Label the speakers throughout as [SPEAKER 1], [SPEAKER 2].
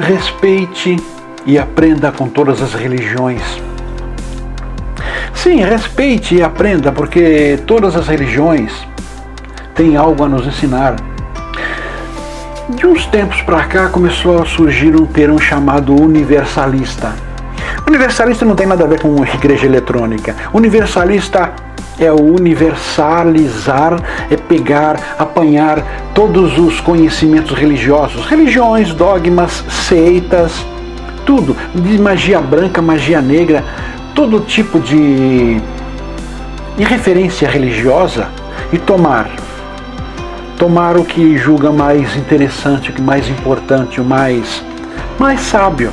[SPEAKER 1] respeite e aprenda com todas as religiões. Sim, respeite e aprenda, porque todas as religiões têm algo a nos ensinar. De uns tempos para cá começou a surgir um termo chamado universalista. Universalista não tem nada a ver com igreja eletrônica. Universalista é o universalizar, é pegar, apanhar todos os conhecimentos religiosos, religiões, dogmas, seitas, tudo, de magia branca, magia negra, todo tipo de referência religiosa e tomar o que julga mais interessante, o que mais importante, o mais sábio.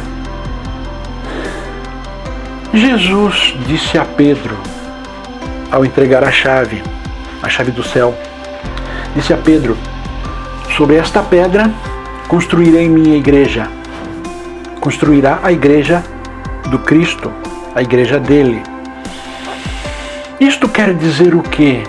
[SPEAKER 1] Jesus disse a Pedro, ao entregar a chave do céu, disse a Pedro: sobre esta pedra construirei minha igreja. Construirá a igreja do Cristo, a igreja dele. Isto quer dizer o quê?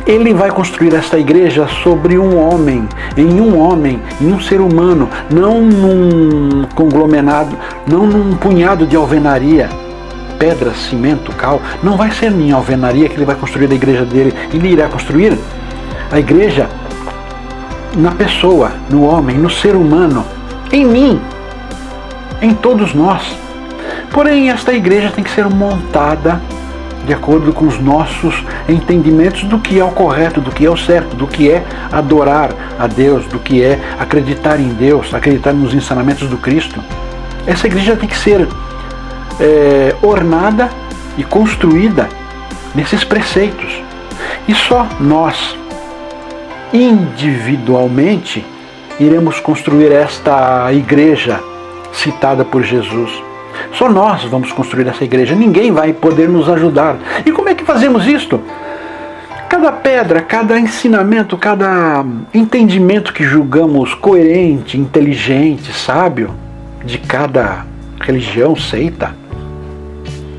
[SPEAKER 1] Ele vai construir esta igreja sobre um homem, em um ser humano, não num conglomerado, não num punhado de alvenaria, pedra, cimento, cal. Não vai ser em alvenaria que ele vai construir a igreja dele. Ele irá construir a igreja na pessoa, no homem, no ser humano, em mim, em todos nós. Porém, esta igreja tem que ser montada de acordo com os nossos entendimentos do que é o correto, do que é o certo, do que é adorar a Deus, do que é acreditar em Deus, acreditar nos ensinamentos do Cristo. Essa igreja tem que ser ornada e construída nesses preceitos. E só nós, individualmente, iremos construir esta igreja citada por Jesus. Só nós vamos construir essa igreja, ninguém vai poder nos ajudar. E como é que fazemos isto? Cada pedra, cada ensinamento, cada entendimento que julgamos coerente, inteligente, sábio, de cada religião, seita,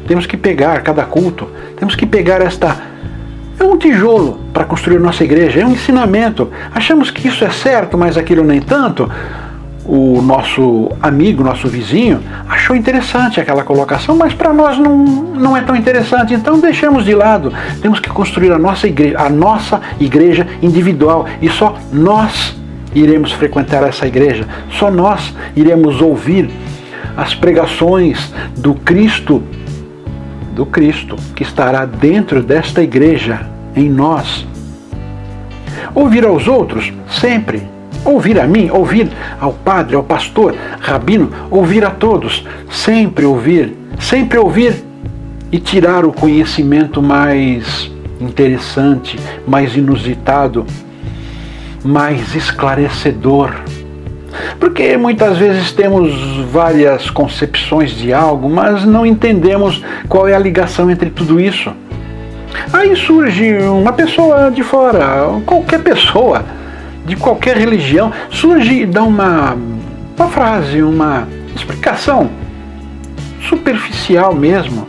[SPEAKER 1] temos que pegar, cada culto, temos que pegar é um tijolo para construir nossa igreja, é um ensinamento. Achamos que isso é certo, mas aquilo nem tanto. O nosso amigo, nosso vizinho, achou interessante aquela colocação, mas para nós não é tão interessante, então deixamos de lado. Temos que construir a nossa igreja individual, e só nós iremos frequentar essa igreja, só nós iremos ouvir as pregações do Cristo que estará dentro desta igreja, em nós. Ouvir aos outros, sempre. Ouvir a mim, ouvir ao padre, ao pastor, rabino, ouvir a todos, sempre ouvir e tirar o conhecimento mais interessante, mais inusitado, mais esclarecedor. Porque muitas vezes temos várias concepções de algo, mas não entendemos qual é a ligação entre tudo isso. Aí surge uma pessoa de fora, qualquer pessoa, de qualquer religião, surge e dá uma frase, uma explicação superficial mesmo,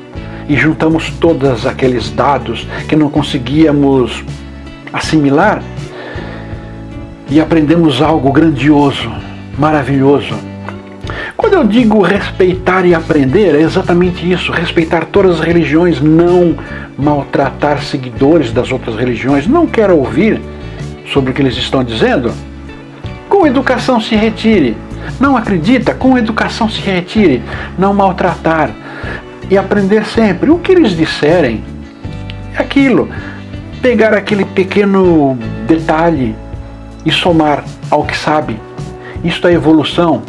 [SPEAKER 1] e juntamos todos aqueles dados que não conseguíamos assimilar e aprendemos algo grandioso, maravilhoso. Quando eu digo respeitar e aprender, é exatamente isso, respeitar todas as religiões, não maltratar seguidores das outras religiões. Não quero ouvir sobre o que eles estão dizendo? Com educação se retire. Não acredita? Com educação se retire. Não maltratar. E aprender sempre. O que eles disserem é aquilo. Pegar aquele pequeno detalhe e somar ao que sabe. Isto é evolução.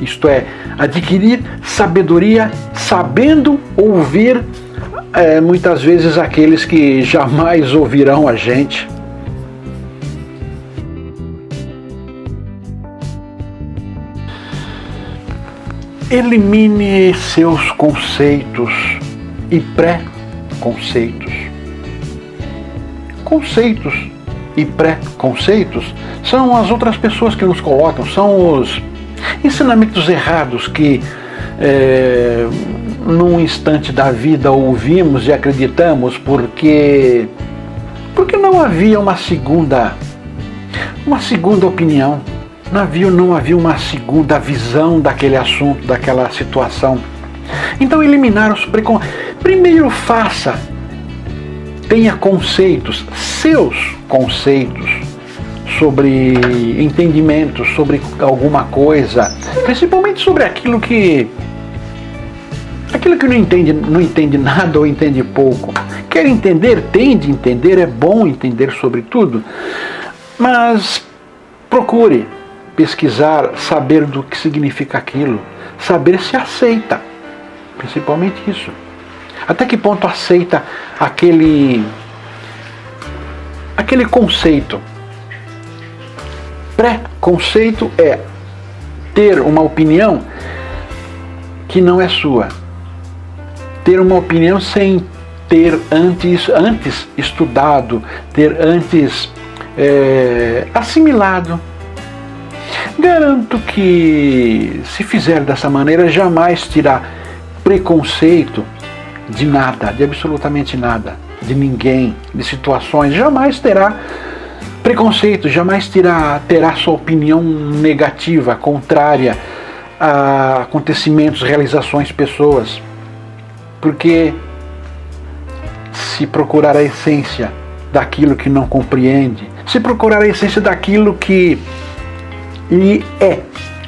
[SPEAKER 1] Isto é adquirir sabedoria, sabendo ouvir muitas vezes aqueles que jamais ouvirão a gente. Elimine seus conceitos e pré-conceitos. Conceitos e pré-conceitos são as outras pessoas que nos colocam, são os ensinamentos errados que num instante da vida ouvimos e acreditamos porque não havia uma segunda opinião. Não havia uma segunda visão daquele assunto, daquela situação. Então eliminar os preconceitos. Primeiro tenha conceitos, seus conceitos sobre entendimentos, sobre alguma coisa, principalmente sobre aquilo que não entende nada ou entende pouco. Quer entender, tende a entender, é bom entender sobre tudo, mas procure pesquisar, saber do que significa aquilo, saber se aceita, principalmente isso. Até que ponto aceita aquele conceito. Pré-conceito é ter uma opinião que não é sua. Ter uma opinião sem ter antes estudado, ter antes assimilado. Garanto que, se fizer dessa maneira, jamais terá preconceito de nada, de absolutamente nada, de ninguém, de situações. Jamais terá preconceito, jamais terá sua opinião negativa, contrária a acontecimentos, realizações, pessoas. Porque se procurar a essência daquilo que não compreende, se procurar a essência daquilo que lhe é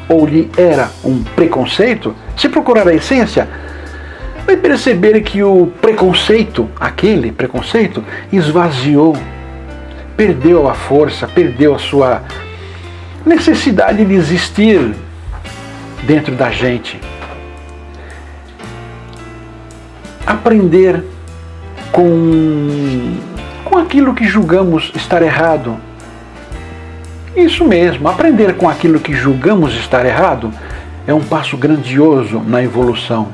[SPEAKER 1] ou lhe era um preconceito, se procurar a essência, vai perceber que o preconceito, aquele preconceito, esvaziou, perdeu a força, perdeu a sua necessidade de existir dentro da gente. Aprender com aquilo que julgamos estar errado. Isso mesmo, aprender com aquilo que julgamos estar errado é um passo grandioso na evolução.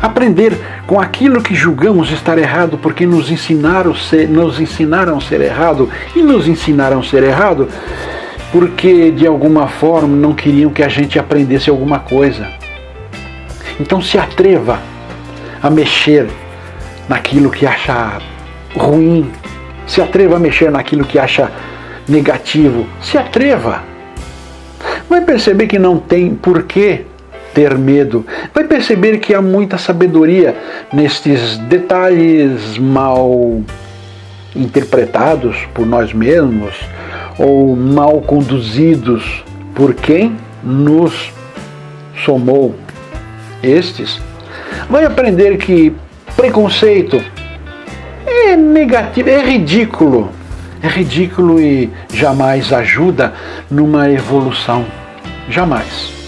[SPEAKER 1] Aprender com aquilo que julgamos estar errado porque nos ensinaram a ser errado e nos ensinaram a ser errado porque de alguma forma não queriam que a gente aprendesse alguma coisa. Então se atreva a mexer naquilo que acha ruim, se atreva a mexer naquilo que acha negativo, se atreva. Vai perceber que não tem por que ter medo. Vai perceber que há muita sabedoria nestes detalhes mal interpretados por nós mesmos ou mal conduzidos por quem nos somou estes. Vai aprender que preconceito é negativo, é ridículo e jamais ajuda numa evolução. Jamais.